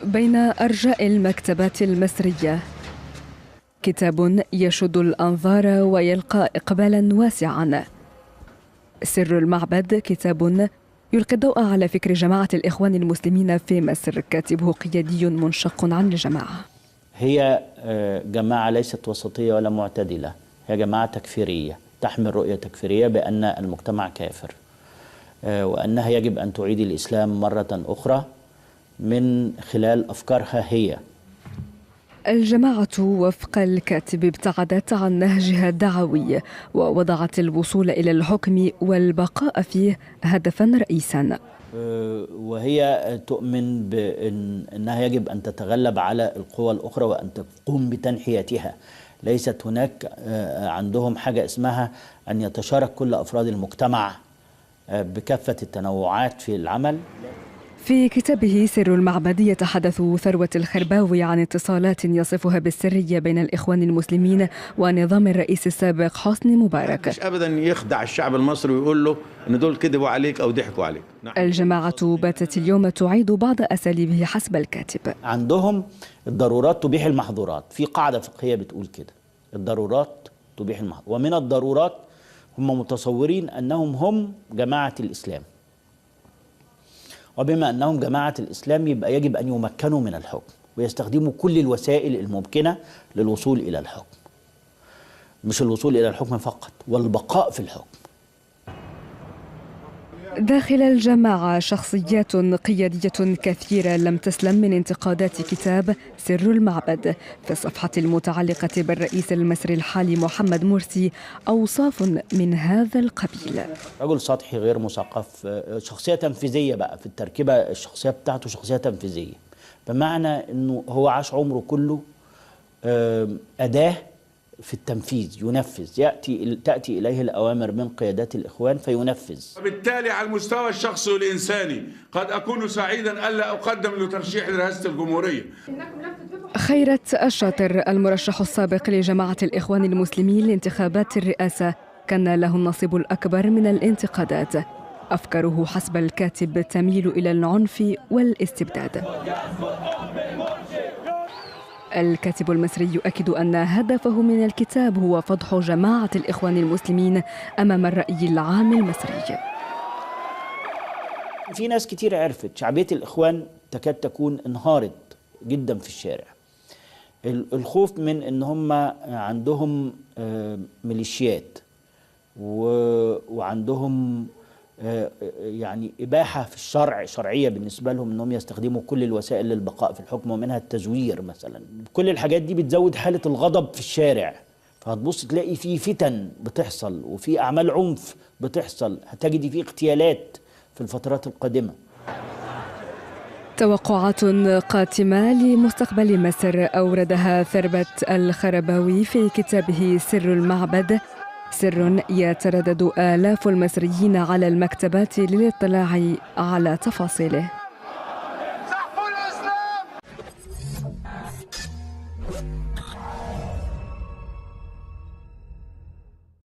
بين أرجاء المكتبات المصرية كتاب يشد الأنظار ويلقى إقبالاً واسعاً. سر المعبد كتاب يلقي الضوء على فكر جماعة الإخوان المسلمين في مصر، كاتبه قيادي منشق عن الجماعة. هي جماعة ليست وسطية ولا معتدلة، هي جماعة تكفيرية تحمل رؤية تكفيرية بأن المجتمع كافر، وأنها يجب أن تعيد الإسلام مرة أخرى من خلال أفكارها هي. الجماعة وفق الكاتب ابتعدت عن نهجها الدعوي ووضعت الوصول إلى الحكم والبقاء فيه هدفاً رئيساً. وهي تؤمن بأنها يجب أن تتغلب على القوى الأخرى وأن تقوم بتنحيتها. ليست هناك عندهم حاجة اسمها أن يتشارك كل أفراد المجتمع بكافة التنوعات في العمل. في كتابه سر المعبد يتحدث ثروة الخرباوي عن اتصالات يصفها بالسرية بين الإخوان المسلمين ونظام الرئيس السابق حسني مبارك. مش أبدا يخدع الشعب المصري ويقول له إن دول كذبوا عليك أو ضحكوا عليك. الجماعة باتت اليوم تعيد بعض أساليبه حسب الكاتب. عندهم الضرورات تبيح المحظورات، في قاعدة فقهية بتقول كده، الضرورات تبيح المحظورات، ومن الضرورات هم متصورين أنهم هم جماعة الإسلام، وبما أنهم جماعة الإسلام يبقى يجب أن يمكنوا من الحكم ويستخدموا كل الوسائل الممكنة للوصول إلى الحكم، مش الوصول إلى الحكم فقط، والبقاء في الحكم. داخل الجماعة شخصيات قيادية كثيرة لم تسلم من انتقادات كتاب سر المعبد. في الصفحة المتعلقة بالرئيس المصري الحالي محمد مرسي أوصاف من هذا القبيل: رجل سطحي غير مثقف، شخصية تنفيذية بقى في التركيبة الشخصية بتاعته، شخصية تنفيذية بمعنى أنه هو عاش عمره كله أداة في التنفيذ، ينفذ، تأتي إليه الأوامر من قيادات الإخوان فينفذ. وبالتالي على المستوى الشخصي والإنساني قد أكون سعيدا ألا أقدم له ترشيح لرئاسة الجمهورية. خيرت الشاطر المرشح السابق لجماعة الإخوان المسلمين لانتخابات الرئاسة كان له النصيب الأكبر من الانتقادات. أفكاره حسب الكاتب تميل إلى العنف والاستبداد. الكاتب المصري يؤكد أن هدفه من الكتاب هو فضح جماعة الإخوان المسلمين أمام الرأي العام المصري. في ناس كتير عرفت شعبية الإخوان تكاد تكون انهارت جدا في الشارع. الخوف من أن هم عندهم ميليشيات وعندهم يعني إباحة في الشرع، شرعية بالنسبة لهم أنهم يستخدموا كل الوسائل للبقاء في الحكم ومنها التزوير مثلا. كل الحاجات دي بتزود حالة الغضب في الشارع، فهتبص تلاقي في فتن بتحصل وفي أعمال عنف بتحصل، هتجد في اغتيالات في الفترات القادمة. توقعات قاتمة لمستقبل مصر أوردها ثروت الخرباوي في كتابه سر المعبد، سر يتردد آلاف المصريين على المكتبات للاطلاع على تفاصيله.